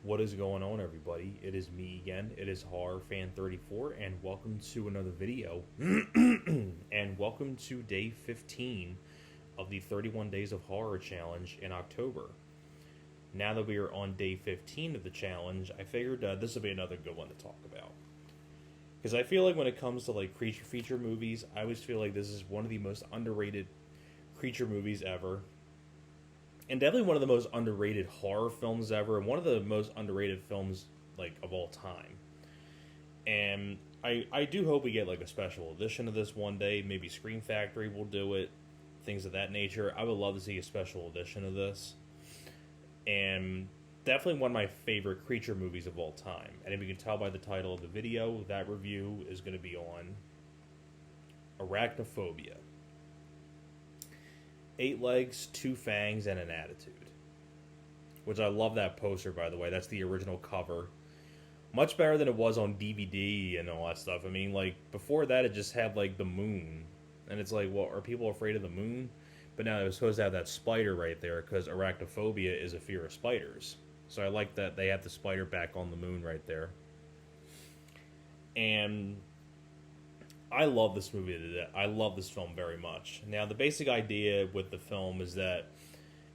What is going on, everybody? It is me again. It is Horror Fan 34, and welcome to another video. And welcome to day 15 of the 31 Days of Horror Challenge in October. Now that we are on day 15 of the challenge, I figured this would be another good one to talk about. Because I feel like when it comes to like creature feature movies, I always feel like this is one of the most underrated creature movies ever, and definitely one of the most underrated horror films ever, and one of the most underrated films like of all time. And I do hope we get like a special edition of this one day. Maybe Scream Factory will do it, things of that nature. I would love to see a special edition of this, and definitely one of my favorite creature movies of all time. And if you can tell by the title of the video, that review is going to be on Arachnophobia. 8 legs, 2 fangs, and an attitude. Which I love that poster, by the way. That's the original cover. Much better than it was on DVD and all that stuff. I mean, like, before that, it just had, like, the moon. And it's like, well, are people afraid of the moon? But now it was supposed to have that spider right there, because arachnophobia is a fear of spiders. So I like that they have the spider back on the moon right there. And I love this movie. I love this film very much. Now, the basic idea with the film is that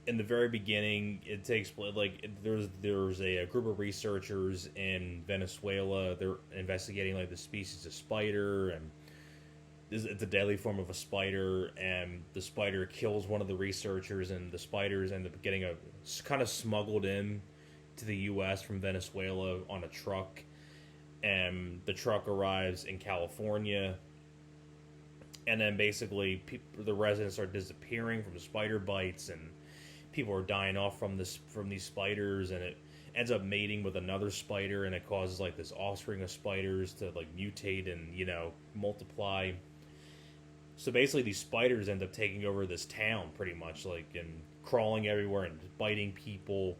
in the very beginning, it takes like there's a group of researchers in Venezuela. They're investigating like the species of spider, and it's a deadly form of a spider. And the spider kills one of the researchers, and the spiders end up getting kind of smuggled in to the U.S. from Venezuela on a truck. And the truck arrives in California, and then basically the residents are disappearing from spider bites, and people are dying off from these spiders, and it ends up mating with another spider, and it causes like this offspring of spiders to like mutate and multiply. So basically, these spiders end up taking over this town pretty much, like, and crawling everywhere and biting people.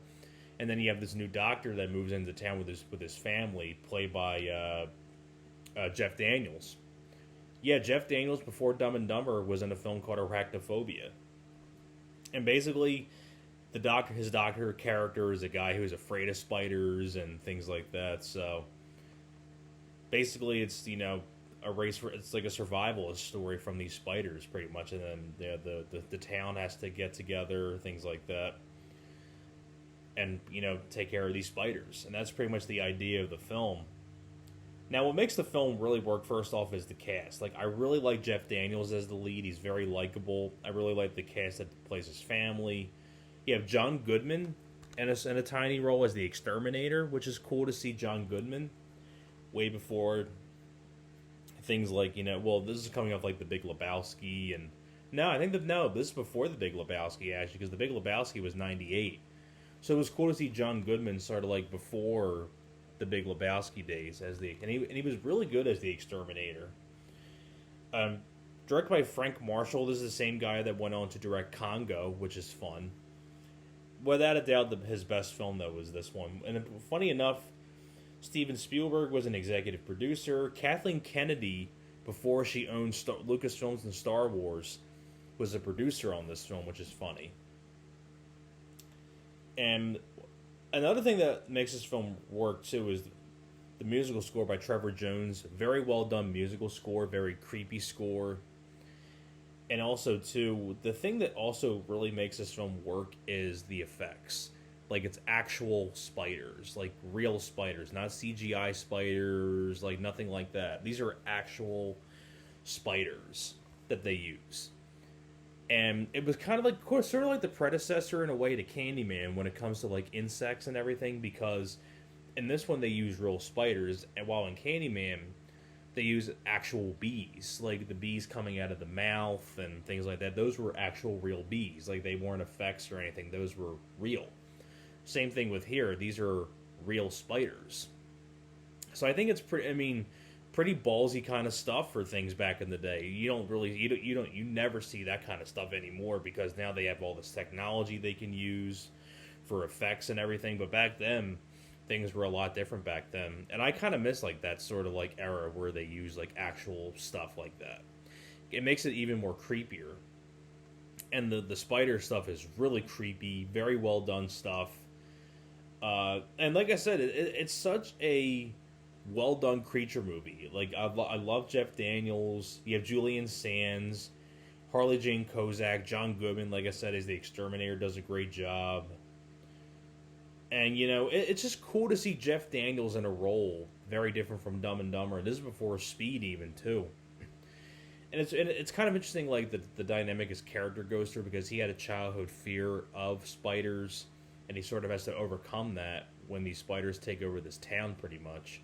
And then you have this new doctor that moves into town with his family, played by Jeff Daniels. Yeah, Jeff Daniels before Dumb and Dumber was in a film called Arachnophobia. And basically, his doctor character is a guy who's afraid of spiders and things like that. So basically, it's a race for it's like a survivalist story from these spiders, pretty much. And then the town has to get together, things like that, and take care of these spiders. And that's pretty much the idea of the film. Now, what makes the film really work, first off, is the cast. Like, I really like Jeff Daniels as the lead. He's very likable. I really like the cast that plays his family. You have John Goodman in a tiny role as the exterminator, which is cool to see John Goodman way before things like, this is coming off like The Big Lebowski. And no, this is before The Big Lebowski, actually, because The Big Lebowski was 98. So it was cool to see John Goodman sort of like before The Big Lebowski days and he was really good as the exterminator. Directed by Frank Marshall. This is the same guy that went on to direct Congo, which is fun. Without a doubt, his best film though was this one. And funny enough, Steven Spielberg was an executive producer. Kathleen Kennedy, before she owned Lucasfilms and Star Wars, was a producer on this film, which is funny. And another thing that makes this film work, too, is the musical score by Trevor Jones. Very well done musical score, very creepy score. And also, too, the thing that also really makes this film work is the effects. Like, it's actual spiders, like real spiders, not CGI spiders, like nothing like that. These are actual spiders that they use. And it was kind of like, sort of like the predecessor in a way to Candyman when it comes to like insects and everything, because in this one they use real spiders, and while in Candyman they use actual bees, like the bees coming out of the mouth and things like that. Those were actual real bees, like they weren't effects or anything. Those were real. Same thing with here. These are real spiders. So I think it's pretty ballsy kind of stuff for things back in the day. You never see that kind of stuff anymore, because now they have all this technology they can use for effects and everything. But back then, things were a lot different back then, and I kind of miss like that sort of like era where they use like actual stuff like that. It makes it even more creepier. And the spider stuff is really creepy, very well done stuff. And like I said, it's such a well done creature movie. Like I love Jeff Daniels. You have Julian Sands, Harley Jane Kozak, John Goodman. Like I said, is the exterminator, does a great job. And you know, it's just cool to see Jeff Daniels in a role very different from Dumb and Dumber. And this is before Speed even too. And it's kind of interesting, like the dynamic his character goes through because he had a childhood fear of spiders, and he sort of has to overcome that when these spiders take over this town, pretty much.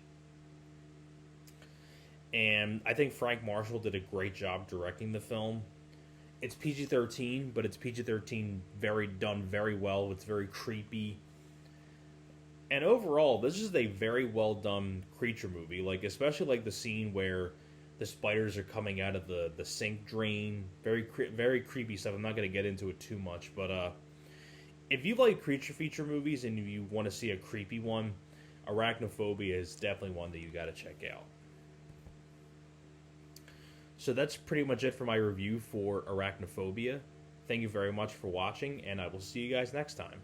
And I think Frank Marshall did a great job directing the film. It's PG-13, but it's PG-13 done very well. It's very creepy. And overall, this is a very well done creature movie. Like, especially like the scene where the spiders are coming out of the sink drain. Very creepy stuff. I'm not going to get into it too much, but if you like creature feature movies and you want to see a creepy one, Arachnophobia is definitely one that you got to check out. So that's pretty much it for my review for Arachnophobia. Thank you very much for watching, and I will see you guys next time.